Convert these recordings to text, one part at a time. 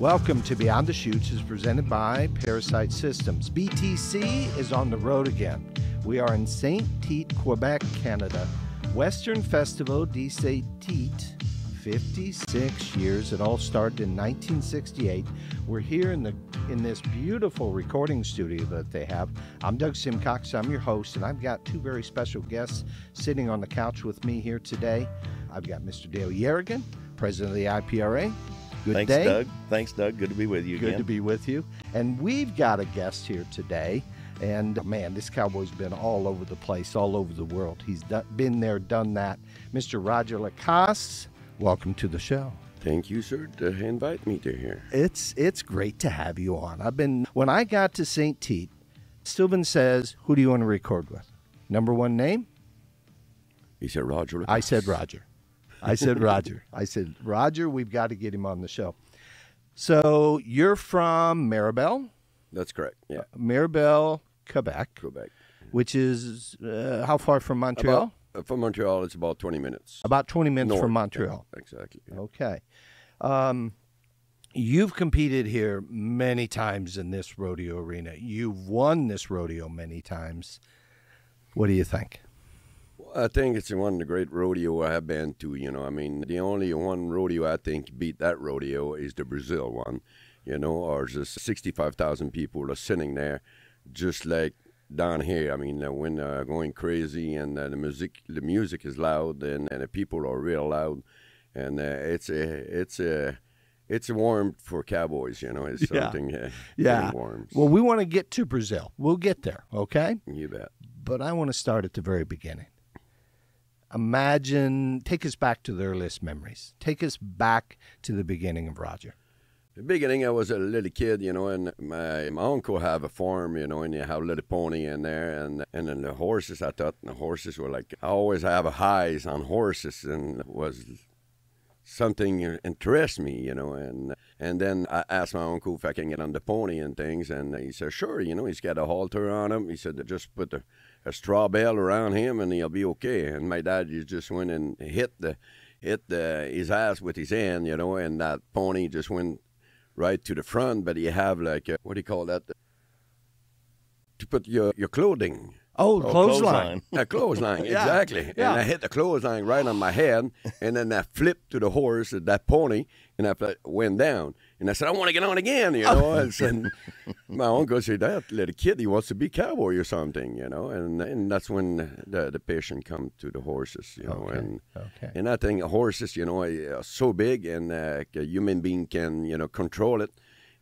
Welcome to Beyond the Chutes is presented by Parasite Systems. BTC is on the road again. We are in Saint-Tite, Quebec, Canada. Western Festival de Saint-Tite, 56 years. It all started in 1968. We're here in this beautiful recording studio that they have. I'm Doug Simcox. I'm your host, and I've got two very special guests sitting on the couch with me here today. I've got Mr. Dale Yerrigan, president of the IPRA. Good day. Doug. Thanks, Doug. Good to be with you again. Good to be with you. And we've got a guest here today. And, man, this cowboy's been all over the place, all over the world. He's been there, done that. Mr. Roger Lacasse, welcome to the show. Thank you, sir, to invite me to here. It's great to have you on. When I got to Saint-Tite, Sylvan says, who do you want to record with? Number one name? He said Roger Lacasse. I said Roger. I said, Roger, we've got to get him on the show. So you're from Mirabel? That's correct, yeah. Mirabel, Quebec. Quebec. Which is how far from Montreal? From Montreal, it's about 20 minutes. About 20 minutes North, from Montreal. Yeah, exactly. Yeah. Okay. You've competed here many times in this rodeo arena. You've won this rodeo many times. What do you think? I think it's one of the great rodeo I have been to, the only one rodeo I think beat that rodeo is the Brazil one, or just 65,000 people are sitting there just like down here. When going crazy and the music is loud and the people are real loud, and it's warm for cowboys, it's something warm. Well, we want to get to Brazil. We'll get there, okay? You bet. But I want to start at the very beginning. Take us back to the earliest memories. Take us back to the beginning of Roger. The beginning, I was a little kid, and my uncle have a farm, and you have a little pony in there, and then the horses, I thought the horses were like, I always have highs on horses, and it was something interests me, and then I asked my uncle if I can get on the pony and things, and he said, sure, he's got a halter on him. He said, just put a straw bale around him and he'll be okay. And my dad just went and hit his ass with his hand, and that pony just went right to the front, but you have like, what do you call that? To put your clothing. Oh, clothesline. A clothesline, Yeah. exactly. Yeah. And I hit the clothesline right on my head, and then I flipped to the horse, that pony, and I went down. And I said, I want to get on again, And said, my uncle said, that little kid, he wants to be cowboy or something, And that's when the passion come to the horses, Okay. And I think horses, are so big, and a human being can, control it.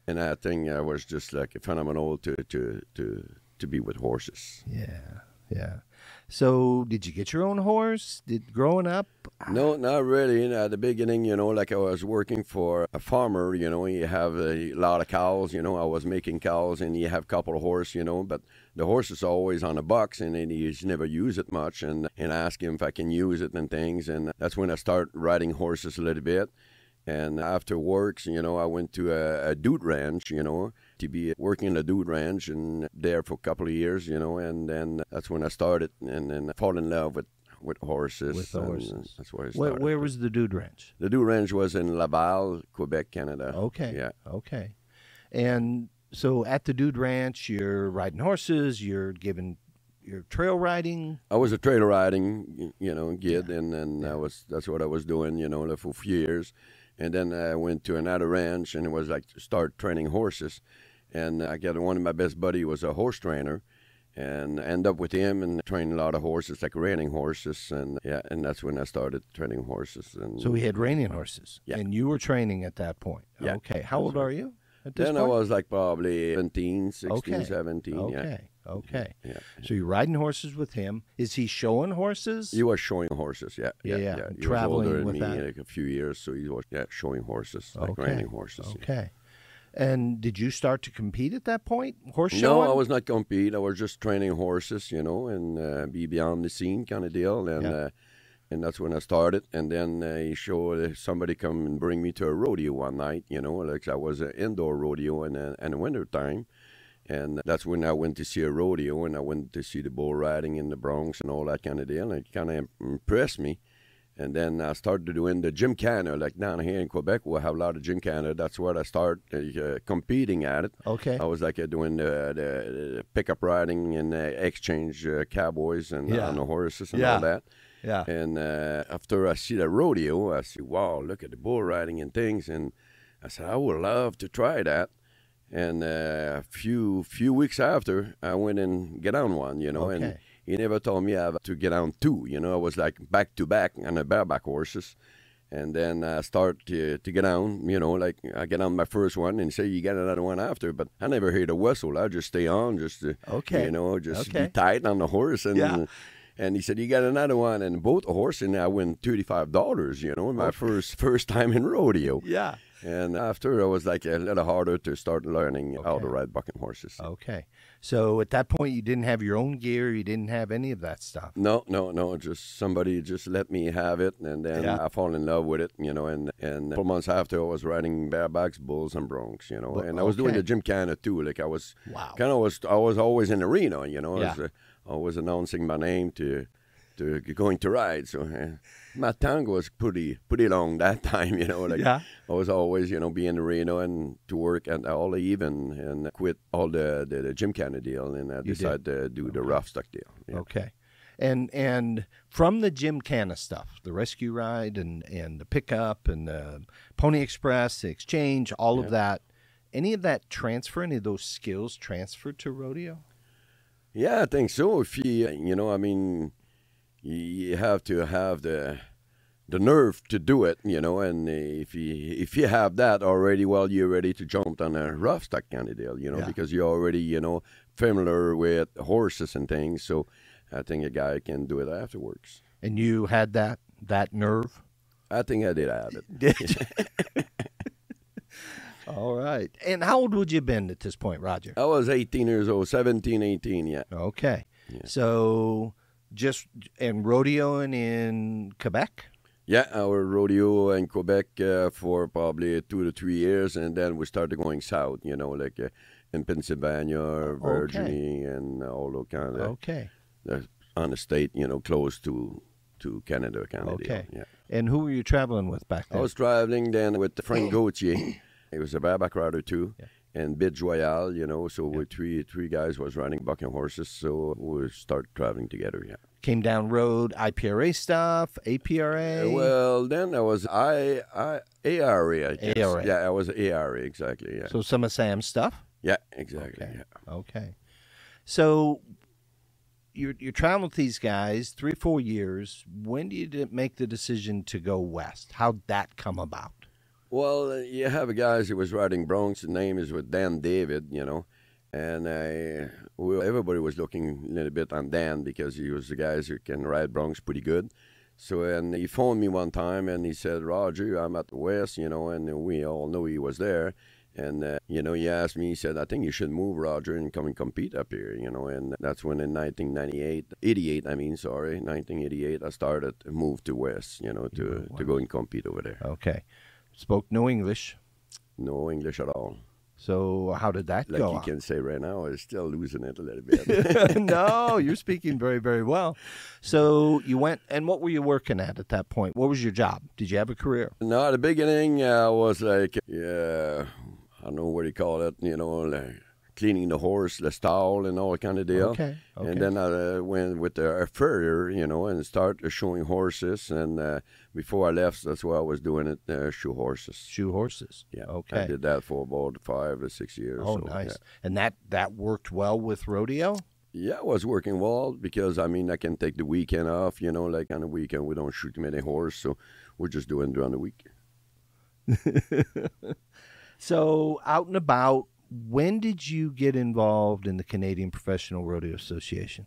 And I think I was just like phenomenal to be with horses. Yeah. So, did you get your own horse? Growing up? No, not really. At the beginning, like I was working for a farmer, you have a lot of cows, I was making cows, and you have a couple of horses, but the horse is always on the box, and then you just never use it much, and I ask him if I can use it and things, and that's when I start riding horses a little bit. And after works, I went to a dude ranch, to be working in a dude ranch, and there for a couple of years, and then that's when I started, and then I fall in love with horses. With the horses. That's where I started. Where was the dude ranch? The dude ranch was in Laval, Quebec, Canada. Okay. Yeah. Okay. And so at the dude ranch, you're riding horses, you're trail riding. I was a trail riding, kid, and then that's what I was doing, for a few years. And then I went to another ranch, and it was like to start training horses. And I got one of my best buddy was a horse trainer, and I ended up with him and trained a lot of horses, like reining horses. And that's when I started training horses. And so we had reining horses, and you were training at that point. Yeah. Okay. How old are you at this then point? I was like probably 17, 16, Okay. 17. Okay. Yeah. So you're riding horses with him. Is he showing horses? He was showing horses, yeah. Yeah. He Traveling was older with than me, that. like a few years, so he was showing horses, like reining horses. Okay. And did you start to compete at that point? Horse showing? No, I was not compete. I was just training horses, and be beyond the scene kind of deal. And that's when I started. And then he showed somebody come and bring me to a rodeo one night, like I was an indoor rodeo in the winter time. And that's when I went to see a rodeo, and I went to see the bull riding in the Bronx and all that kind of deal. And it kind of impressed me. And then I started doing the gymkhana, like down here in Quebec, we have a lot of gymkhana. That's where I started competing at it. Okay. I was like doing the pickup riding and exchange cowboys and on the horses and all that. Yeah. And after I see the rodeo, I see, wow, look at the bull riding and things. And I said, I would love to try that. And a few weeks after, I went and get on one, and he never told me I have to get on two. I was like back to back on the bareback horses. And then I start to get on, like I get on my first one and say you get another one after. But I never heard a whistle. I just stay on, just to, be tight on the horse. And and he said, you got another one. And both horses, and I win $35, my first time in rodeo. Yeah. And after, it was like a little harder to start learning how to ride bucking horses. Okay. So at that point, you didn't have your own gear. You didn't have any of that stuff. No. Just somebody just let me have it. And then I fall in love with it, and a couple months after, I was riding barebacks, bulls, and broncs, And I was doing the gymkhana too. Like I was I was always in the arena, I was announcing my name to going to ride. So my tongue was pretty long that time, I was always, be in the arena and to work at all even and quit all the gymkhana deal, and I decided to do the rough stock deal. Yeah. Okay. And from the gymkhana stuff, the rescue ride and the pickup and the Pony Express, the exchange, all of that, any of that transfer, any of those skills transferred to rodeo? Yeah, I think so. If you you have to have the nerve to do it, and if you have that already, well, you're ready to jump on a rough stock kind of deal, because you're already, familiar with horses and things. So I think a guy can do it afterwards. And you had that nerve? I think I did have it. All right. And how old would you have been at this point, Roger? I was 18 years old, 17, 18, yeah. Okay. Yeah. So and rodeoing in Quebec? Yeah, our rodeo in Quebec for probably 2 to 3 years, and then we started going south, like in Pennsylvania, Virginia, and all those kind of on the state, close to Canada kind of deal. Yeah. And who were you traveling with back then? I was traveling then with Frank Gauthier. He was a bareback rider too. Yeah. And Bid Joyal, so we three guys was riding bucking horses, so we started traveling together, Came down road, IPRA stuff, APRA? Well, then I was ARA, I guess. ARA. Yeah, I was ARA, exactly, yeah. So some of Sam's stuff? Yeah, exactly, Okay. So you're traveling with these guys 3-4 years. When do you make the decision to go west? How'd that come about? Well, you have a guy who was riding broncs. His name is with Dan David, and everybody was looking a little bit on Dan because he was the guy who can ride broncs pretty good. So, and he phoned me one time and he said, Roger, I'm at the West, and we all know he was there. And, he asked me, he said, I think you should move, Roger, and come and compete up here, and that's when in 1988, I started to move to West, to go and compete over there. Okay. Spoke no English? No English at all. So how did that go? Like you can say right now, I'm still losing it a little bit. No, you're speaking very, very well. So you went, and what were you working at that point? What was your job? Did you have a career? No, at the beginning, I was like, I don't know what you call it, like cleaning the horse, the stall, and all kind of deal. Okay. And then I went with a farrier, and started showing horses. And before I left, that's why I was doing it, shoe horses. Shoe horses. Yeah. Okay. I did that for about 5 or 6 years. Oh, so, nice. Yeah. And that worked well with rodeo? Yeah, it was working well because, I can take the weekend off, like on the weekend we don't shoot many horse, so we're just doing it during the week. So out and about, when did you get involved in the Canadian Professional Rodeo Association?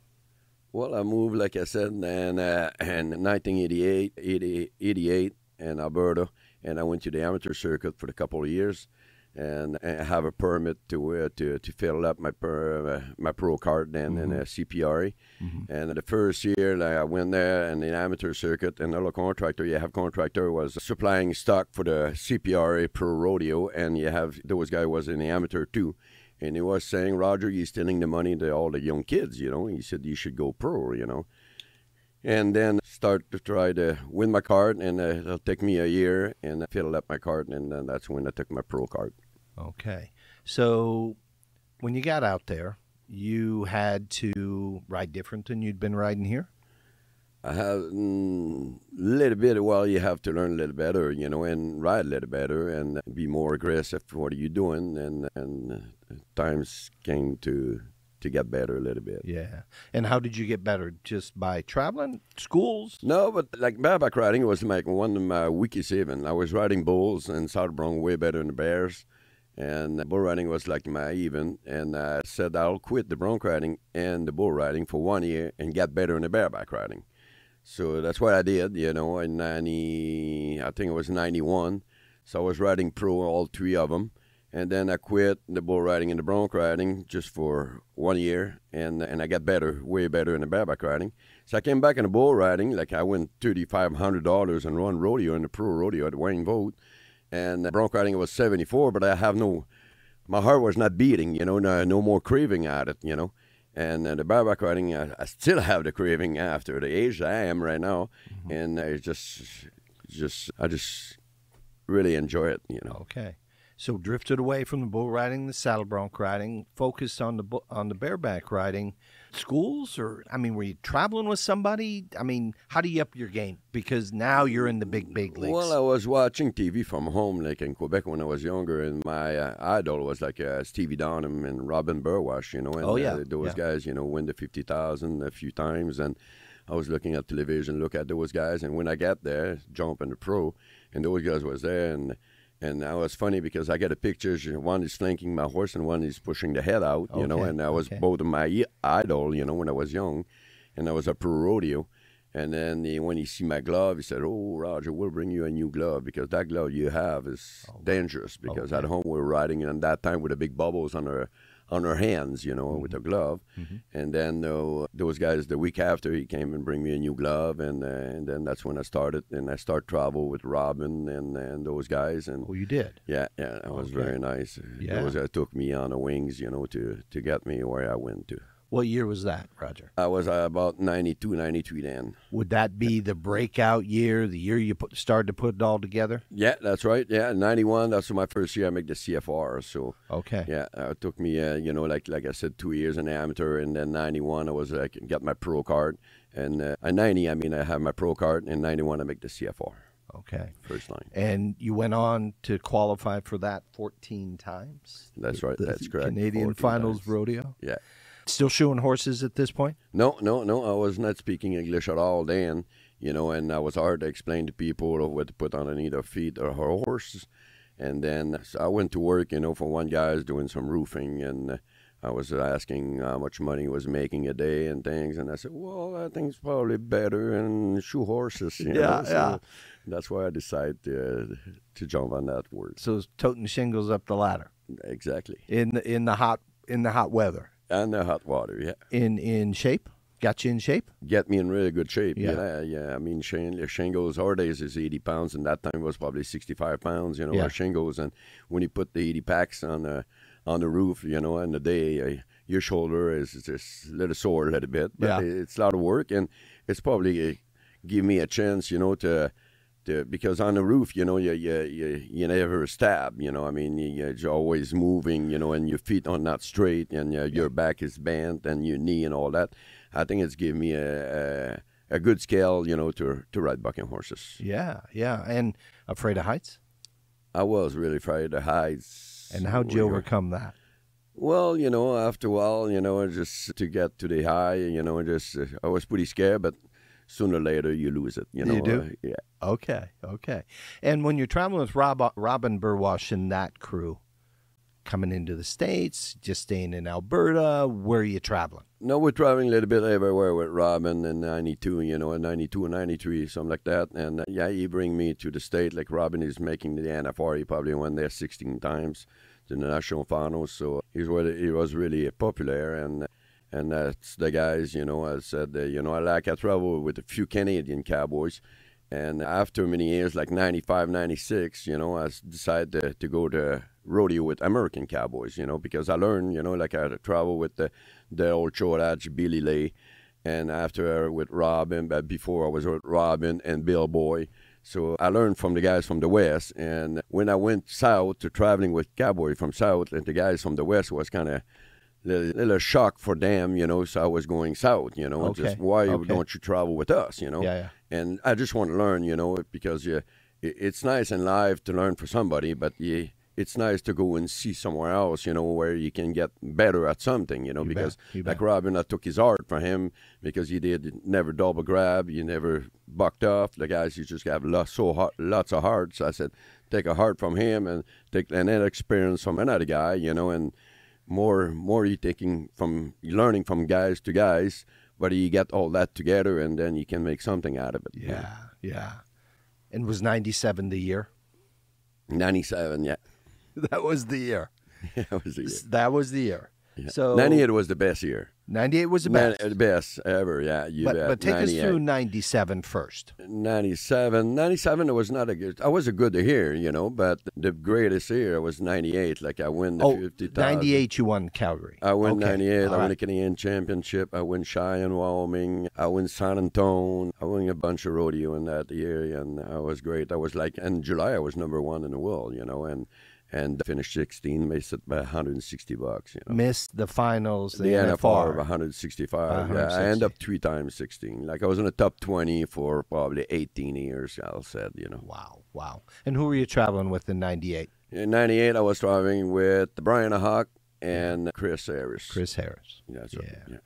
Well, I moved, like I said, in 1988 in Alberta, and I went to the amateur circuit for a couple of years, and I have a permit to fill up my pro card then in a CPRA. Mm-hmm. And the first year I went there in the amateur circuit, and the contractor was supplying stock for the CPRA Pro Rodeo, and you have those guys was in the amateur too. And he was saying, Roger, you're stealing the money to all the young kids, He said, you should go pro, And then start to try to win my card, and it'll take me a year, and I fill up my card, and then that's when I took my pro card. Okay. So when you got out there, you had to ride different than you'd been riding here? I have a little bit. Well, you have to learn a little better, and ride a little better, and be more aggressive. What are you doing? And times came to get better a little bit. Yeah. And how did you get better? Just by traveling, schools? No, but like bareback riding was like one of my weakest even. I was riding bulls and South Bronx way better than the bears. And bull riding was like my even, and I said I'll quit the bronc riding and the bull riding for 1 year and get better in the bareback riding. So that's what I did, in I think it was 91. So I was riding pro all three of them, and then I quit the bull riding and the bronc riding just for 1 year, and I got better, way better in the bareback riding. So I came back in the bull riding, like I went $3,500 and run rodeo in the pro rodeo at Wayne Vote. And bronc riding was 74, but I have my heart was not beating, no more craving at it, And the bareback riding, I still have the craving after the age I am right now, and I just really enjoy it, Okay. So drifted away from the bull riding, the saddle bronc riding, focused on the bareback riding. Schools, or were you traveling with somebody? How do you up your game? Because now you're in the big leagues. Well, I was watching TV from home, like in Quebec when I was younger, and my idol was like Stevie Donham and Robin Burwash, and those guys, win the 50,000 a few times, and I was looking at television, look at those guys, and when I got there, jump in the pro, and those guys was there, and I was funny because I got a pictures. One is flanking my horse and one is pushing the head out, and I was both of my idol, when I was young, and I was a pro rodeo. And then when he see my glove, he said, "Oh, Roger, we'll bring you a new glove because that glove you have is dangerous." Because at home we were riding, and that time with the big bubbles on our hands, with the glove. And then those guys, the week after, he came and bring me a new glove, and then that's when I started, and I start travel with Robin and those guys. And you did? Yeah, that was very nice. Yeah. Those guys took me on the wings, to get me where I went to. What year was that, Roger? I was about 92, 93 then. Would that be the breakout year, the year you started to put it all together? Yeah, that's right. Yeah, 91, that's my first year I make the CFR. So, okay. Yeah, it took me, like I said, 2 years in amateur, and then 91, I was got my pro card. And at 90, I have my pro card, and 91, I make the CFR. Okay. First line. And you went on to qualify for that 14 times? That's right. That's correct. Canadian Finals Rodeo? Yeah. Still shoeing horses at this point? No. I was not speaking English at all then, and I was hard to explain to people what to put underneath their feet or her horses. And then so I went to work, for one guy doing some roofing, and I was asking how much money he was making a day and things. And I said, well, I think it's probably better in shoe horses. So that's why I decided to jump on that word. So it's toting shingles up the ladder. Exactly. In the hot weather. And the hot water, yeah. In shape? Got you in shape? Get me in really good shape, yeah. Shingles, our days is 80 pounds, and that time was probably 65 pounds, our shingles. And when you put the 80 packs on the roof, in the day, your shoulder is just a little sore a little bit. But it's a lot of work, and it's probably give me a chance, because on the roof, you never stab, you're always moving, and your feet are not straight, and your back is bent, and your knee and all that. I think it's given me a good scale, to ride bucking horses. Yeah. And afraid of heights? I was really afraid of heights. And how'd you overcome that? Well, after a while, just to get to the high, I was pretty scared, but sooner or later you lose it, You do? Yeah. Okay. And when you're traveling with Robin Burwash and that crew, coming into the States, just staying in Alberta, where are you traveling? No, we're traveling a little bit everywhere with Robin in 92, in 92 and 93, something like that. And he bring me to the state, like Robin is making the NFR. He probably went there 16 times to the National Finals. So he was really popular, and that's the guys, I said, I travel with a few Canadian cowboys. And after many years, like 95, 96, I decided to go to rodeo with American cowboys, because I learned, I had to travel with the old Chodach, Billy Lay, And after with Robin, but before I was with Robin and Bill Boy. So I learned from the guys from the West. And when I went south to traveling with Cowboy from south, and the guys from the West was kind of little shock for them, so I was going south, Okay. just why Okay. don't you travel with us, Yeah. And I just want to learn, because it's nice in life to learn for somebody, but it's nice to go and see somewhere else, where you can get better at something, because You like bet. Robin, I took his art for him because he did never double grab, you never bucked off. The guys, you just have lots of heart. So I said, take a heart from him and take another experience from another guy, and more you learning from guys to guys, but you get all that together and then you can make something out of it. Yeah. And was 97 the year? 97, yeah. That was the year. That was the year. That was the year. Yeah. So 98 was the best year. 98 was the best. The best ever, yeah. You bet. But take us 98. through 97 first. 97, it was not a good. I was a good year, but the greatest year was 98. Like I win the 50,000. 98 you won Calgary. I win Okay. 98. All I win right. the Canadian Championship. I win Cheyenne, Wyoming. I win San Antonio. I won a bunch of rodeo in that year, and I was great. I was like, in July, I was #1 in the world, and finished 16, made it by $160. Missed the finals, the The NFR of NFR. 165. Yeah, I 160. ended up 3 times 16. Like I was in the top 20 for probably 18 years, I'll said, Wow. And who were you traveling with in 98? In 98, I was traveling with Brian Hawk and Chris Harris. Chris Harris. That's right. Yeah.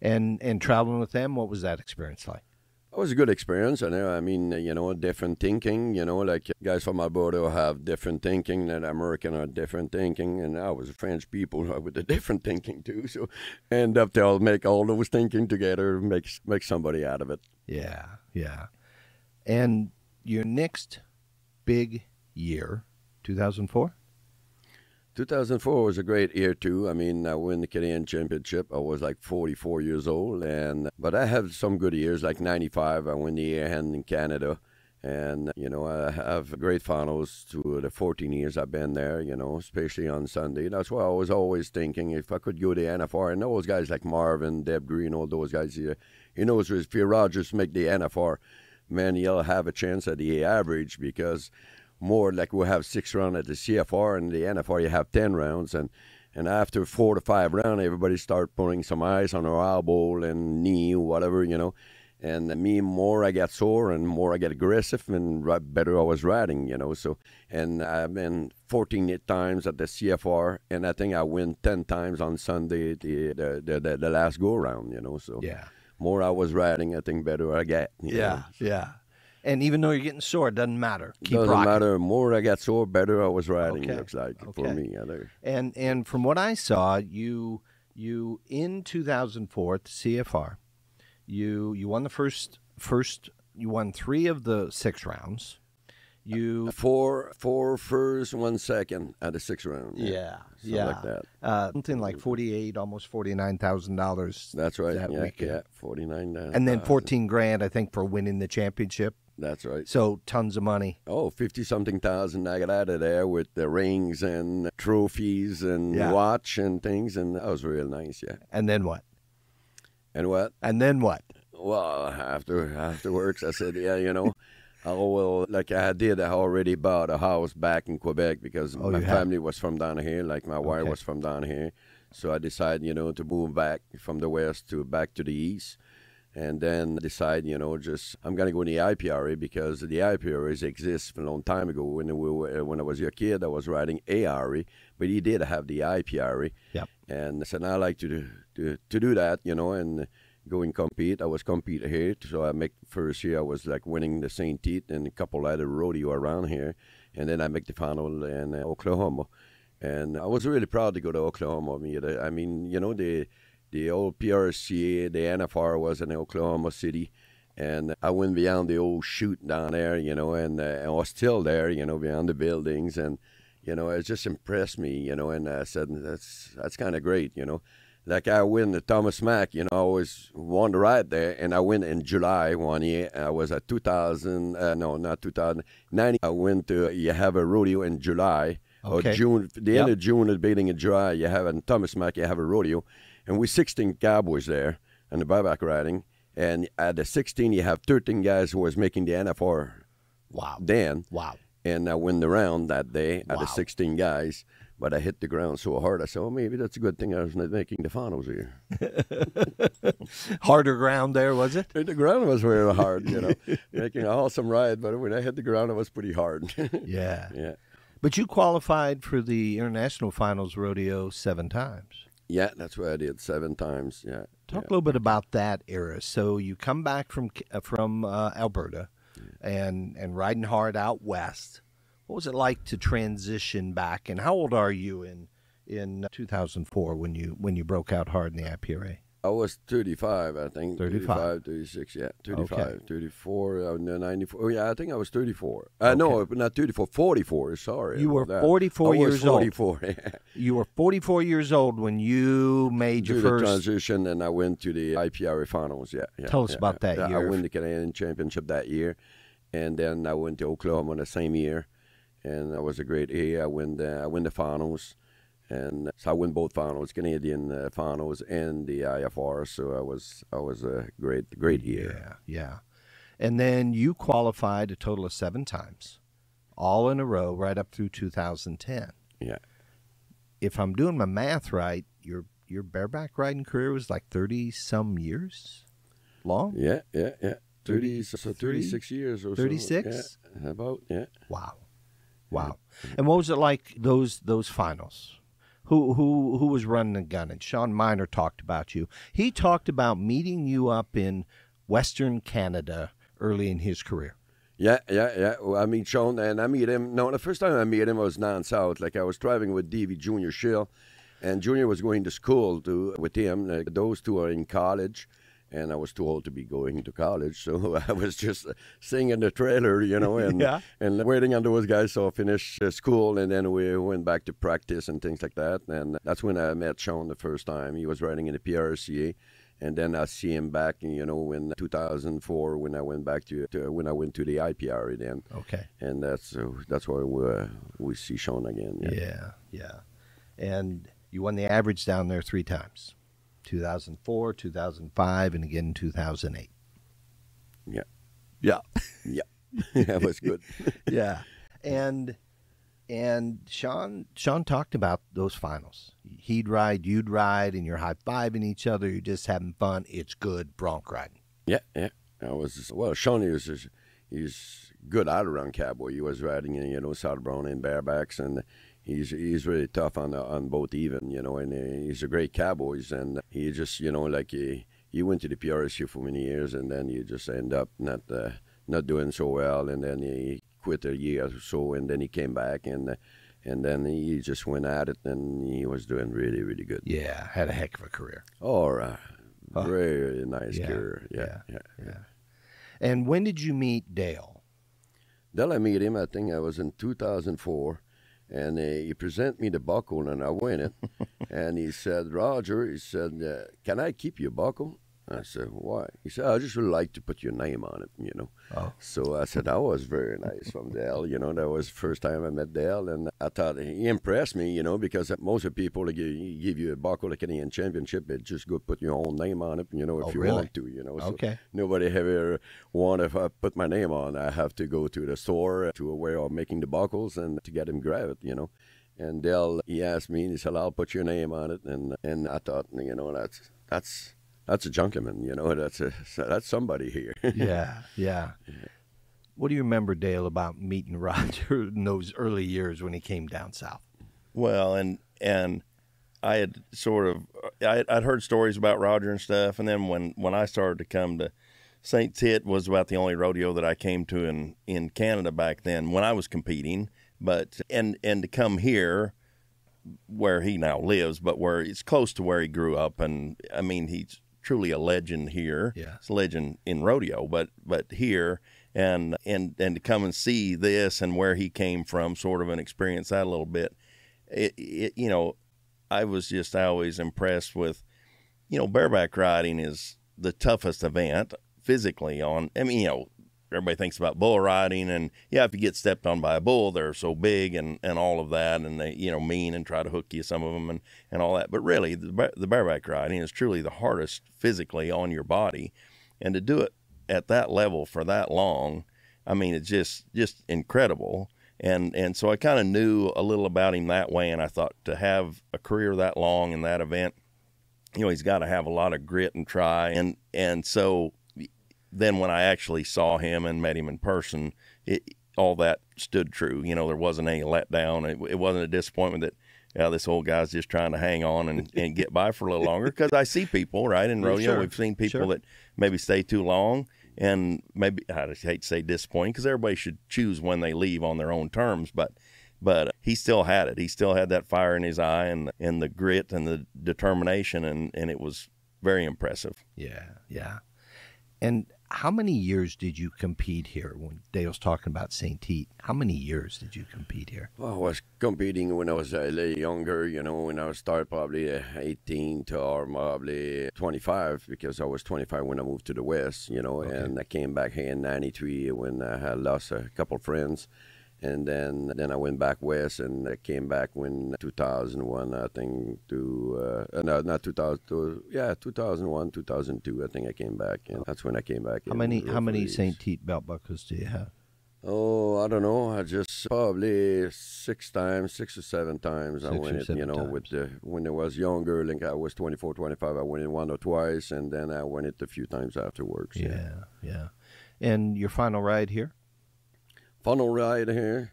Yeah. And traveling with them, what was that experience like? It was a good experience. Different thinking, like guys from Alberta have different thinking, and American are different thinking, and I was French people with a different thinking too. So end up they'll make all those thinking together, make somebody out of it. Yeah. And your next big year, 2004? 2004 was a great year too. I won the Canadian Championship. I was like 44 years old, but I had some good years. Like 95, I won the year hand in Canada, and I have great finals to the 14 years I've been there. Especially on Sunday. That's why I was always thinking if I could go to NFR. And those guys like Marvin, Deb Green, all those guys here. If your Rogers make the NFR, man, you'll have a chance at the average because. More like we'll have 6 rounds at the CFR, and the NFR you have 10 rounds, and after 4 to 5 rounds, everybody start putting some ice on our elbow and knee, whatever, And me, more I got sore and more I get aggressive, and better I was riding, So, and I've been 14 times at the CFR, and I think I win 10 times on Sunday, the last go round, So, Yeah. more I was riding, I think better I get. Yeah. And even though you're getting sore, it doesn't matter. Keep Doesn't rocking. matter. More I got sore, better I was riding. Okay. Looks like Okay. for me. And from what I saw, you in 2004 at the CFR, you won the first. You won 3 of the 6 rounds. You Four first, 1 second at the 6th round. Something like that. Something like 48, almost $49,000. That's right. that Yeah, weekend. yeah, 49. And then 14 grand, I think, for winning the championship. That's right. So tons of money. Oh, 50-something thousand I got out of there with the rings and trophies and watch and things, and that was real nice, yeah. And then what? And what? And then what? Well, afterwards, I said, like I did, I already bought a house back in Quebec because my family was from down here, like my wife was from down here. So I decided, to move back from the west back to the east. And then decide, I'm going to go in the IPRA because the IPRAs exist a long time ago. When I was a kid, I was riding ARA, but he did have the IPRA. Yep. And I said, I like to do that, and go and compete. I was compete here, so I make first year I was like winning the Saint-Tite and a couple other rodeo around here, and then I make the final in Oklahoma. And I was really proud to go to Oklahoma. The old PRCA, the NFR was in Oklahoma City, and I went beyond the old chute down there, and I was still there, beyond the buildings, and, it just impressed me, and I said, that's kind of great, Like I win the Thomas Mack, I always wanted to ride there, and I went in July one year. I was at 90. I went to, you have a rodeo in July, or June, the end of June, the beginning of July, you have in Thomas Mack, you have a rodeo. And we 16 Cowboys there. and the bareback riding. And at the 16, you have 13 guys who was making the NFR. Wow. Then. Wow. And I win the round that day at Wow. the 16 guys. But I hit the ground so hard, I said, well, maybe that's a good thing I was not making the finals here. Harder ground there, was it? The ground was very hard, making an awesome ride. But when I hit the ground, it was pretty hard. Yeah. Yeah. But you qualified for the International Finals Rodeo 7 times. Yeah, that's what I did 7 times. Yeah. Talk a little bit about that era. So you come back from Alberta and riding hard out west. What was it like to transition back? And how old are you in 2004 when you broke out hard in the IPRA? I was 35, I think. 35. 36, yeah. 35, Okay. 34, 94. Oh, yeah, I think I was 34. No, not 34, 44, sorry. You were about that. 44 years old. 44, You were 44 years old when you made your Do the first. transition, and I went to the IPRA finals, yeah. Tell us about that year. I won the Canadian Championship that year, and then I went to Oklahoma the same year, and that was a great year. I win the finals. And so I win both finals, Canadian finals and the IFR. So I was a great year. Yeah. And then you qualified a total of 7 times, all in a row, right up through 2010. Yeah. If I'm doing my math right, your bareback riding career was like 30-some years long? Yeah. 36 years or 36? so. Yeah, about, yeah. Wow. And what was it like those finals? Who was running the gun? And Sean Miner talked about you. He talked about meeting you up in Western Canada early in his career. Yeah. Well, I meet Sean, and I meet him. No, the first time I met him was down south. Like I was driving with Davey Jr. Schill, and Junior was going to school with him. Those two are in college. And I was too old to be going to college, so I was just sitting in the trailer, and waiting on those guys to finish school, and then we went back to practice and things like that. And that's when I met Sean the first time. He was riding in the PRCA, and then I see him back, in 2004 when I went back when I went to the IPRA then. Okay. And that's where we see Sean again. Yeah. And you won the average down there 3 times. 2004, 2005, and again in 2008. Yeah. That was good. Yeah. And Sean talked about those finals. He'd ride, you'd ride, and you're high-fiving each other. You're just having fun. It's good bronc riding. Yeah. Sean he's good out around Cowboy. He was riding in, South Brown and barebacks, and he's really tough on both even, and he's a great Cowboys, and he just, he went to the PRSU for many years, and then he just ended up not doing so well, and then he quit a year or so, and then he came back, and then he just went at it, and he was doing really, really good. Yeah, had a heck of a career. Very nice career. Yeah. And when did you meet Dale? Dale, I met him, I think I was in 2004. And he presented me the buckle, and I win it. And he said, Roger, can I keep your buckle? I said, why? He said, I just would like to put your name on it, Oh. So I said, that was very nice from Dale. That was the first time I met Dale. And I thought he impressed me, because most of the people that give you a buckle, a Canadian Championship, they just go put your own name on it, if you really? want to, So okay. Nobody ever want to put my name on. I have to go to the store to where I'm making the buckles and to get him grab it, And Dale, he asked me, and he said, I'll put your name on it. And I thought, that's a gentleman, that's somebody here. Yeah. What do you remember, Dale, about meeting Roger in those early years when he came down south? Well, and I had I'd heard stories about Roger and stuff, and then when I started to come to Saint-Tite was about the only rodeo that I came to in Canada back then when I was competing. But and to come here, where he now lives, but where it's close to where he grew up, and I mean he's truly a legend here. Yeah. It's a legend in rodeo, but here and to come and see this and where he came from, sort of, and experience that a little bit. I was always impressed with, bareback riding is the toughest event physically everybody thinks about bull riding, and yeah, if you get stepped on by a bull, they're so big and all of that, and they, you know, mean and try to hook you, some of them, and all that. But really, the bareback riding is truly the hardest physically on your body, and to do it at that level for that long, I mean, it's just incredible. And so I kind of knew a little about him that way, and I thought, to have a career that long in that event, you know, he's got to have a lot of grit and try. And so then when I actually saw him and met him in person, all that stood true. You know, there wasn't any letdown. It wasn't a disappointment that, yeah, this old guy's just trying to hang on and get by for a little longer. Because I see people, right, in rodeo, Sure. we've seen people Sure. that maybe stay too long, and maybe, I just hate to say disappointing, because everybody should choose when they leave on their own terms, but he still had it. He still had that fire in his eye and the grit and the determination, and it was very impressive. Yeah. And how many years did you compete here? When Dale's talking about Saint-Tite, how many years did you compete here? Well, I was competing when I was a little younger, you know, when I started probably 18 to or probably 25, because I was 25 when I moved to the West, you know, and I came back here in 93 when I had lost a couple friends. And then I went back west, and I came back when 2001, I think, to, not 2002, yeah, 2001, 2002, I think I came back. And that's when I came back. How many Saint-Tite belt buckles do you have? Oh, I don't know. I just probably 6 or 7 times I went it, you know, when I was younger, like I was 24, 25, I went it 1 or twice, and then I went it a few times afterwards. Yeah. And your final ride here? Funnel ride here,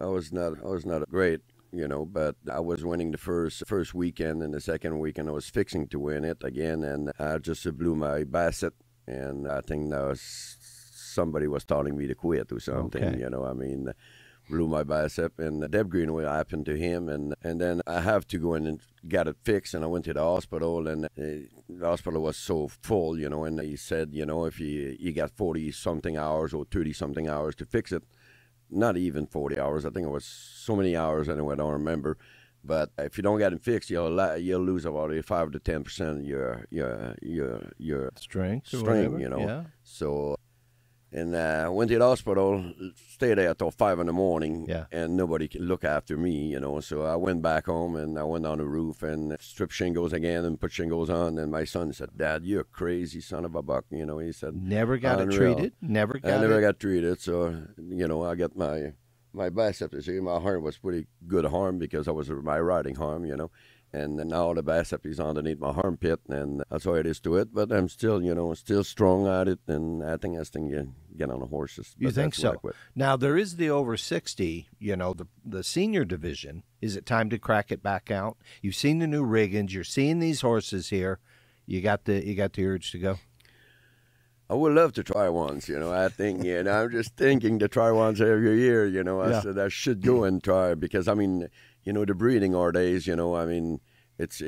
I was not great, you know, but I was winning the first weekend, and the second weekend I was fixing to win it again, and I just blew my basset, and I think that was somebody was telling me to quit or something, you know. I mean, blew my bicep, and Deb Greenway happened to him, and then I have to go in and get it fixed, and I went to the hospital, and the hospital was so full, you know, and he said, you know, if you got 40-something hours or 30-something hours to fix it, not even 40 hours, I think it was so many hours anyway, I don't remember, but if you don't get it fixed, you'll lose about 5 to 10% of your Strength, you know. So. And I went to the hospital, stayed there till 5 in the morning, and nobody could look after me, you know. So I went back home, and I went on the roof and stripped shingles again and put shingles on. And my son said, "Dad, you're a crazy son of a buck," you know. He said, "Never got it treated. I never got treated. So, you know, I got my bicep this year. My arm was pretty good arm because I was my riding arm, you know. And now the bicep is underneath my armpit, and that's all it is to it. But I'm still, you know, strong at it, and I think you get on the horses. You think so? Now, there is the over 60, you know, the senior division. Is it time to crack it back out? You've seen the new riggings. You're seeing these horses here. You got the urge to go? I would love to try once, you know. I think, you know, I'm just thinking to try once every year, you know. I said I should go and try, because, I mean, you know, the breeding nowadays, you know, I mean, it's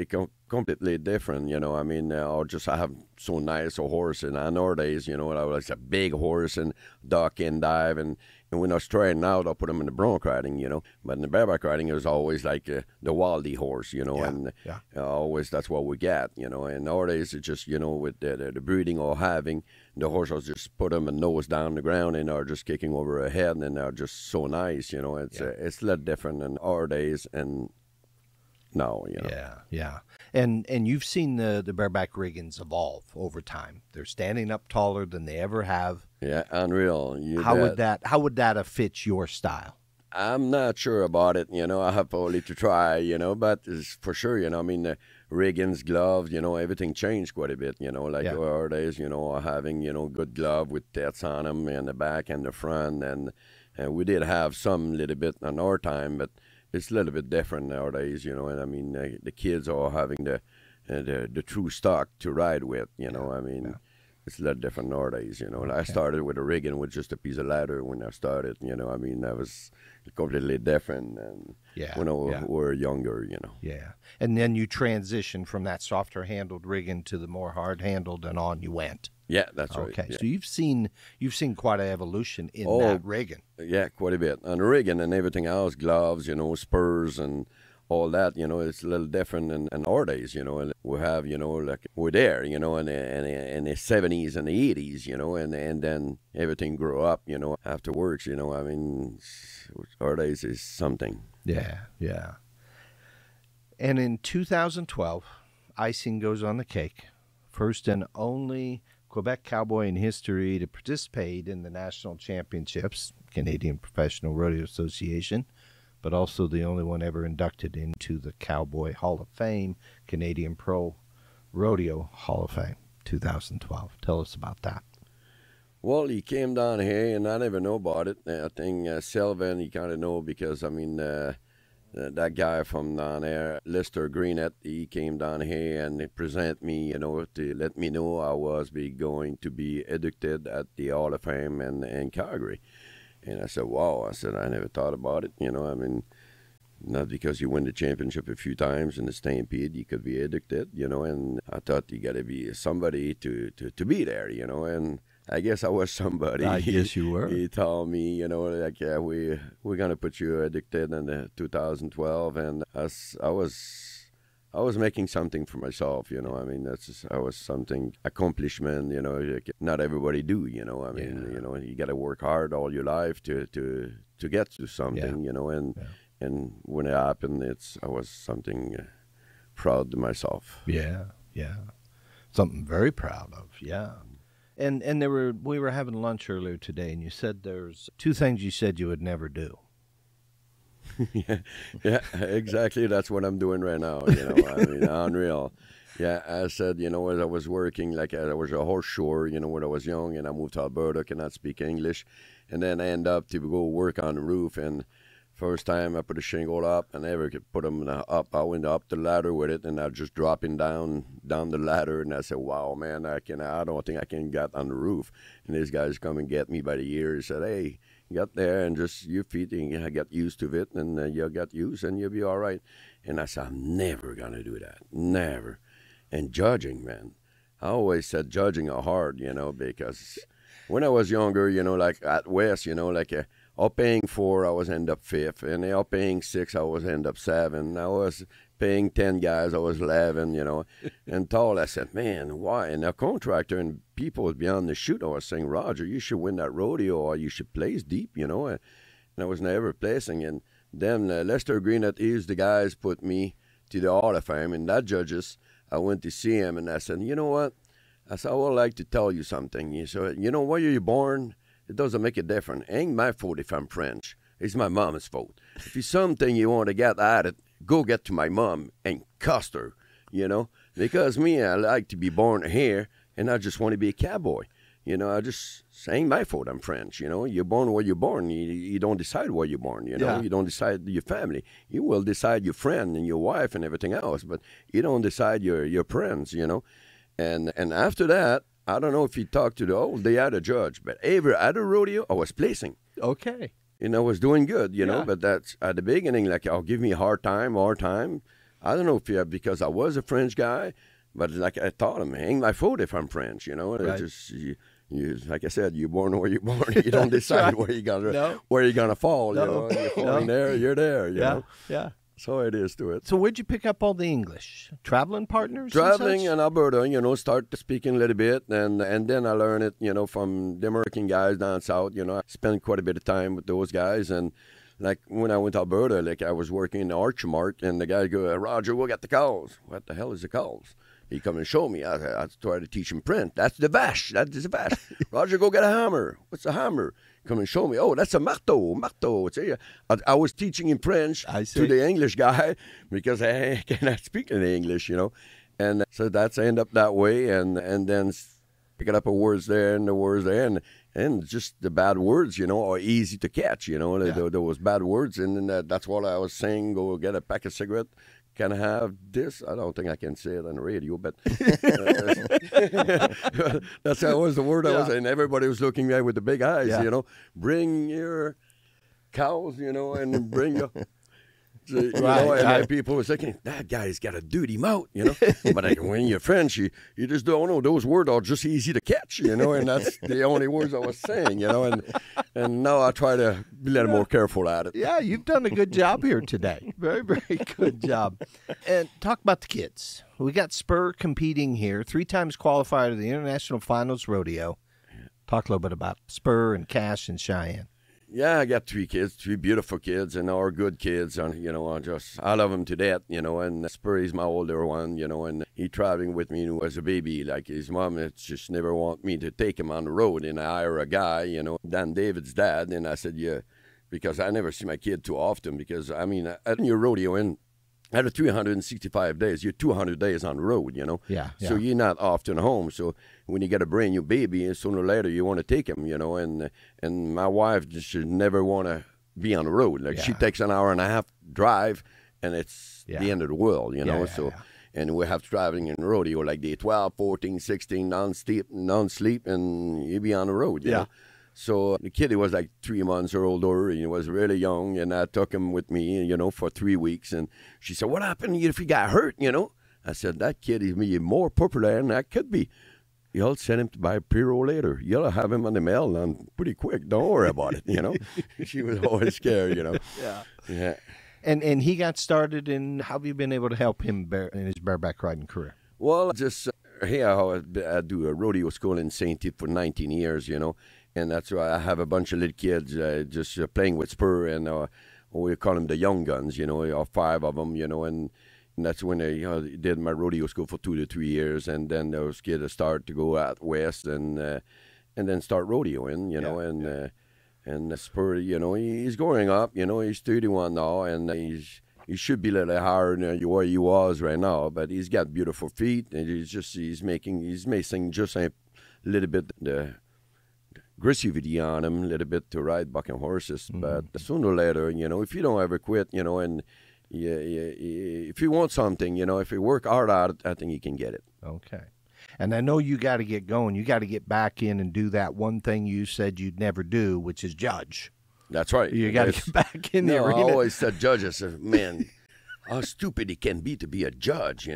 completely different, you know. I mean, I have so nice a horse, and nowadays, you know, I was a big horse and duck and dive, and when I was trying out, I'll put them in the bronc riding, you know. But in the bareback riding, it was always like the wildy horse, you know, and always that's what we got, you know. And nowadays, it's just, you know, with the breeding or having, the horse will just put them and nose down the ground and are just kicking over her head, and they're just so nice, you know. It's a lot different in our days and now, you know. Yeah. And you've seen the bareback riggings evolve over time. They're standing up taller than they ever have. Yeah, unreal. How would that have fit your style? I'm not sure about it, you know. I have probably to try, you know, but it's for sure, you know. I mean, the riggings, gloves, you know, everything changed quite a bit, you know. Like our days, you know, having, you know, good glove with tats on them and the back and the front, and we did have some little bit on our time, but it's a little bit different nowadays, you know. And I mean, the kids are having the true stock to ride with, you know. I mean, it's a lot different nowadays, you know. I started with a rigging with just a piece of leather when I started, you know. I mean, that was completely different and when we were younger, you know. Yeah. And then you transitioned from that softer handled rigging to the more hard handled, and on you went. Yeah, that's right. Okay, yeah. so you've seen quite an evolution in that rigging. Yeah, quite a bit. And rigging and everything else, gloves, you know, spurs and all that, you know, it's a little different in our days, you know, and we have, you know, like we're there, you know, in the 70s and the 80s, you know, and then everything grew up, you know, afterwards, you know, I mean, our days is something. Yeah, yeah. And in 2012, icing goes on the cake. First and only Quebec Cowboy in history to participate in the National Championships, Canadian Professional Rodeo Association, but also the only one ever inducted into the Cowboy Hall of Fame, Canadian Pro Rodeo Hall of Fame, 2012. Tell us about that. Well, he came down here, and I never know about it. I think Sylvan, he kind of know because, I mean, that guy from down there, Lister Greenett, he came down here and he presented me, you know, to let me know I was going to be inducted at the Hall of Fame in Calgary. And I said, wow. I said, I never thought about it, you know. I mean, not because you win the championship a few times in the Stampede, you could be addicted, you know. And I thought you got to be somebody to be there, you know. And I guess I was somebody. I guess you were. He told me, you know, like, yeah, we're going to put you addicted in 2012. And I was making something for myself, you know. I mean, I was something accomplishment, you know. Like not everybody do, you know. I mean, you know, you got to work hard all your life to get to something, you know. And when it happened, I was something proud to myself. Yeah, yeah, something very proud of. Yeah. And we were having lunch earlier today, and you said there's two things you said you would never do. yeah, exactly. That's what I'm doing right now. You know, I mean, unreal. Yeah, I said, you know, as I was working, like I was a horse shower, you know, when I was young, and I moved to Alberta, cannot speak English, and then I end up to go work on the roof. And first time I put a shingle up, and I never could put them up. I went up the ladder with it, and I was just dropping down the ladder, and I said, wow, man, I don't think I can get on the roof. And these guys come and get me by the ear and said, hey, get there and just your feet and get used to it, and you'll get used and you'll be all right. And I said, I'm never going to do that, never. And judging, man, I always said judging are hard, you know, because when I was younger, you know, like at West, you know, like up paying 4, I was end up 5th, and up paying 6, I was end up 7. I was paying 10 guys, I was 11, you know. And tall, I said, man, why? And a contractor and people was beyond the chute. I was saying, Roger, you should win that rodeo, or you should place deep, you know. And I was never placing. And then Lester Greenett, he's the guys put me to the Hall of Fame, and that judges, I went to see him, and I said, you know what? I said, I would like to tell you something. He said, you know, where you're born, it doesn't make a difference. It ain't my fault if I'm French. It's my mom's fault. If it's something you want to get at it, go get to my mom and cuss her, you know. Because me, I like to be born here, and I just want to be a cowboy. You know, I just, it ain't my fault I'm French, you know. You're born where you're born. You don't decide where you're born, you know. Yeah. You don't decide your family. You will decide your friend and your wife and everything else, but you don't decide your friends, you know. And after that, I don't know if you talked to the other judge, but every other rodeo, I was placing. Okay. You know, I was doing good, you know, but that's at the beginning, like, I'll give me a hard time. I don't know if because I was a French guy, but like I taught him, ain't my fault if I'm French, you know. Right. Just, you, like I said, you're born where you're born. You don't decide where you're gonna fall. No. You know, you're falling there, you're there. You know? Yeah. So it is to it. So where'd you pick up all the English? Traveling partners? Traveling in Alberta, you know, start speaking a little bit, and then I learned it, you know, from the American guys down south. You know, I spent quite a bit of time with those guys, and like when I went to Alberta, like I was working in the Archmart, and the guy go, Roger, we'll get the calls. What the hell is the calls? He come and show me. I tried to teach him print. That's the vache. That is a vache. Roger, go get a hammer. What's a hammer? Come and show me. Oh, that's a marteau. Marteau. I was teaching in French to the English guy because I cannot speak in English, you know. And so that's end up that way, and then picking up a words there and the words there, and just the bad words, you know, are easy to catch, you know. Yeah. There was bad words, and then that's what I was saying. Go get a pack of cigarettes. Can I have this? I don't think I can say it on the radio, but that's how was the word I was saying. Everybody was looking at me with the big eyes, you know. Bring your cows, you know, and bring your... So, you know, and people were thinking, that guy's got a dirty mouth, you know. But like, when you're French, you just don't know. Those words are just easy to catch, you know, and that's the only words I was saying, you know. And now I try to be a little more careful at it. Yeah, you've done a good job here today. Very, very good job. And talk about the kids. We got Spur competing here, 3 times qualifier to the International Finals Rodeo. Talk a little bit about Spur and Cash and Cheyenne. Yeah, I got 3 kids, 3 beautiful kids, and all good kids. And, I love them to death, and Spur is my older one, and he traveling with me as a baby. Like his mom just never want me to take him on the road, and I hire a guy, Dan David's dad, and I said, yeah, because I never see my kid too often because, at your rodeo, out of 365 days, you're 200 days on the road, Yeah. So you're not often home. So when you get a brand new baby, sooner or later you want to take him, and my wife just should never want to be on the road. Like she takes an hour and a half drive, and it's the end of the world, And we have traveling in rodeo like day 12, 14, 16, non-sleep, and you be on the road, you know. So the kid, he was like 3 months older, and he was really young, and I took him with me, for 3 weeks. And she said, what happened if he got hurt, I said, that kid is more popular than that could be. You'll send him to buy a pre-roll later. You'll have him on the mail and pretty quick. Don't worry about it, She was always scared, Yeah. And he got started in, how have you been able to help him in his bareback riding career? Well, just here I do a rodeo school in Saint-Tite for 19 years, and that's why I have a bunch of little kids just playing with Spur, and we call them the young guns, 5 of them, and that's when I did my rodeo school for 2 to 3 years, and then those kids start to go out west and then start rodeoing, and Spur, he's growing up, he's 31 now, and he should be a little higher than where he was right now, but he's got beautiful feet, and he's missing just a little bit the aggressivity on him, a little bit to ride bucking horses. Mm-hmm. But sooner or later, if you don't ever quit, and if you want something, if you work hard at it, I think you can get it. Okay. And I know you got to get going. You got to get back in and do that one thing you said you'd never do, which is judge. That's right. You got to get back in the arena. I always said judges, man, how stupid it can be to be a judge,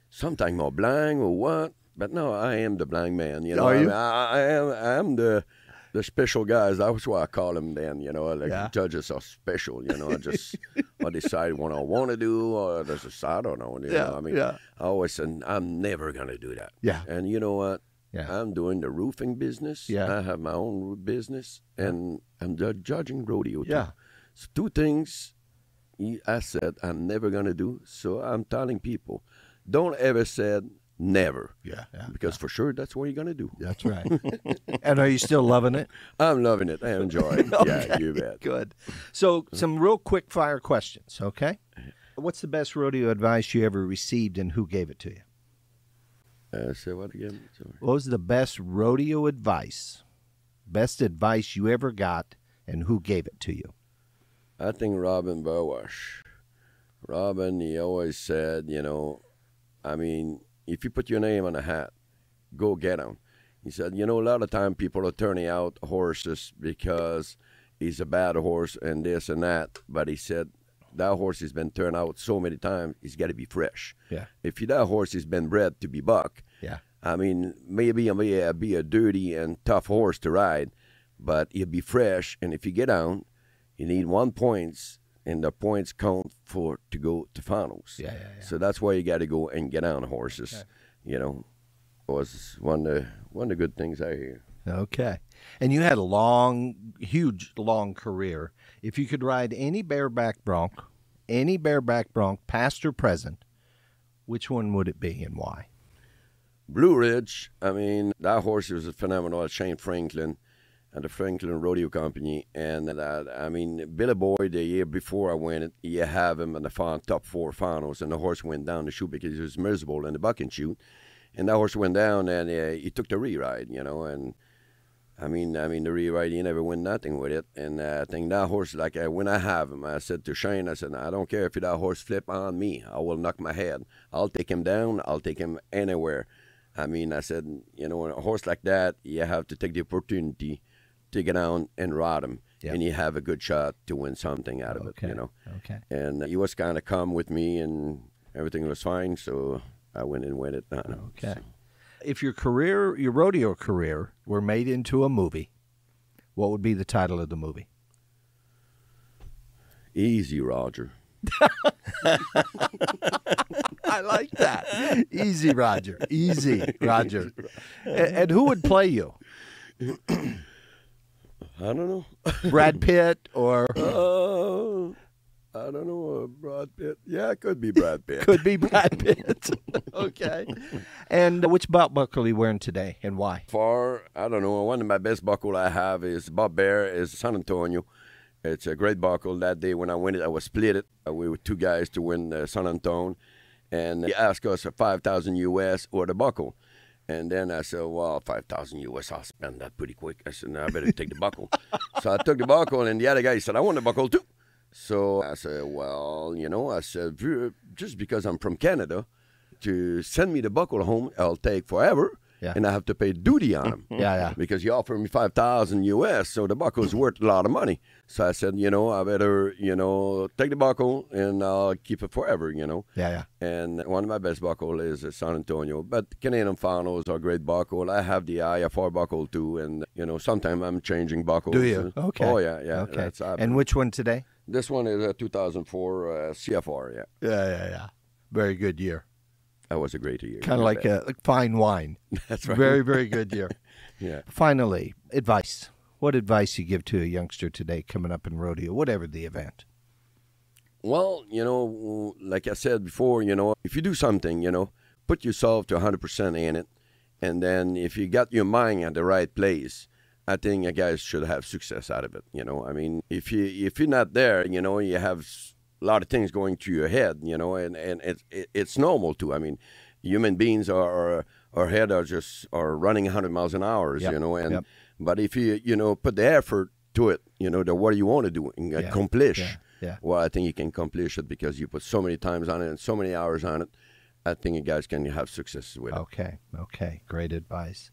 sometimes more blind or what. But no, I am the blind man, Are you? I am the special guys. That's why I call them then, judges are special, I decide what I want to do, or I don't know, I always said, I'm never going to do that. Yeah. And you know what? Yeah. I'm doing the roofing business. Yeah. I have my own business, and I'm judging rodeo too. Yeah. So 2 things I said I'm never going to do, so I'm telling people, don't ever say never. Yeah. Because for sure, that's what you're going to do. That's right. And are you still loving it? I'm loving it. I enjoy it. Okay. Yeah, you bet. Good. So some real quick fire questions, okay? What's the best rodeo advice you ever received, and who gave it to you? Say what again? Sorry. What was the best rodeo advice? Best advice you ever got, and who gave it to you? I think Robin Burwash. Robin, he always said, if you put your name on a hat, go get him. He said, a lot of time people are turning out horses because he's a bad horse and this and that. But he said, that horse has been turned out so many times, he's got to be fresh. Yeah. If that horse has been bred to be buck, maybe it may be a dirty and tough horse to ride, but he'll be fresh. And if you get down, you need 1 point, and the points count to go to finals. Yeah. So that's why you got to go and get on horses. Okay. Was one of the good things I hear. Okay. And you had a huge career. If you could ride any bareback bronc, past or present, which one would it be and why? Blue Ridge, that horse was a phenomenal. Shane Franklin at the Franklin Rodeo Company. And, Billy Boy, the year before I went, you have him in the top 4 finals, and the horse went down the chute because he was miserable in the bucking chute. And that horse went down, and he took the re-ride, and the re-ride, he never win nothing with it. And I think that horse, when I have him, I said to Shane, I said, I don't care if that horse flip on me. I will knock my head. I'll take him down. I'll take him anywhere. I said, a horse like that, you have to take the opportunity to get down and ride him. Yep. And you have a good shot to win something out of it, Okay. And he was kind of calm with me, and everything was fine, so I went and went it. Okay. So. If your rodeo career were made into a movie, what would be the title of the movie? Easy, Roger. I like that. Easy, Roger. Easy, Roger. And who would play you? I don't know. Brad Pitt or... I don't know, Brad Pitt. Yeah, it could be Brad Pitt. Could be Brad Pitt. Okay. And which belt buckle are you wearing today and why? I don't know, one of my best buckle I have is Bob Bear, is San Antonio. It's a great buckle. That day when I won it, I was split it. We were 2 guys to win San Antonio. And he asked us for $5,000 US or the buckle. And then I said, well, $5,000 US, I'll spend that pretty quick. I said, no, I better take the buckle. So I took the buckle, and the other guy said, I want the buckle too. So I said, well, just because I'm from Canada, to send me the buckle home, I'll take forever, and I have to pay duty on them. Because you offered me $5,000 US, so the buckle is worth a lot of money. So I said, I better, take the buckle and I'll keep it forever, And one of my best buckle is San Antonio. But Canadian Finals are great buckle. I have the IFR buckle too, and, sometimes I'm changing buckles. Do you? Okay. Oh, yeah. Okay. And which one today? This one is a 2004 CFR, Yeah. Very good year. That was a great year. Kind of like a fine wine. That's right. Very, very good year. Yeah. Finally, advice. What advice you give to a youngster today coming up in rodeo, whatever the event? Well, like I said before, if you do something, put yourself to 100% in it. And then if you got your mind at the right place, I think a guy should have success out of it. I mean, if you're not there, you have a lot of things going through your head, and it's normal too. I mean, human beings our head are running 100 miles an hour, but if you put the effort to it, what do you want to do and accomplish? Well, I think you can accomplish it because you put so many times on it and so many hours on it. I think you guys can have success with it. Okay, great advice.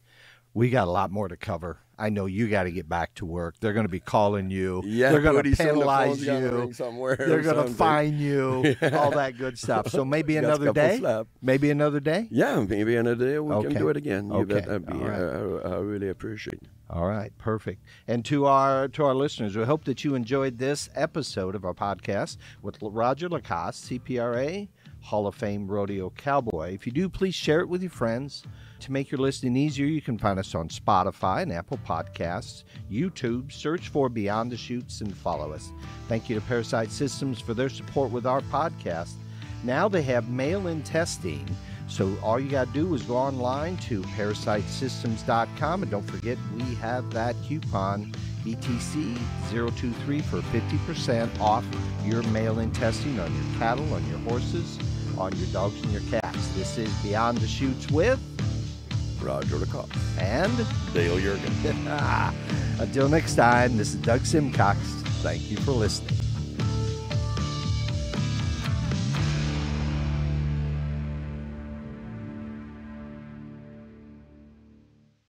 We got a lot more to cover. I know you got to get back to work. They're going to be calling you. Yeah, they're going to penalize you. They're going to fine you. All that good stuff. So maybe another day. Maybe another day. Yeah, maybe another day we can do it again. You bet. Right. I really appreciate it. All right, perfect. And to our listeners, we hope that you enjoyed this episode of our podcast with Roger Lacasse, CPRA Hall of Fame Rodeo Cowboy. If you do, please share it with your friends. To make your listening easier, you can find us on Spotify and Apple Podcasts, YouTube. Search for Beyond the Chutes and follow us. Thank you to Parasite Systems for their support with our podcast. Now they have mail-in testing, so all you got to do is go online to parasitesystems.com, and don't forget we have that coupon BTC 023 for 50% off your mail-in testing on your cattle, on your horses, on your dogs, and your cats. This is Beyond the Chutes with Roger Lacasse and Dale Jurgen. Until next time, this is Doug Simcox. Thank you for listening.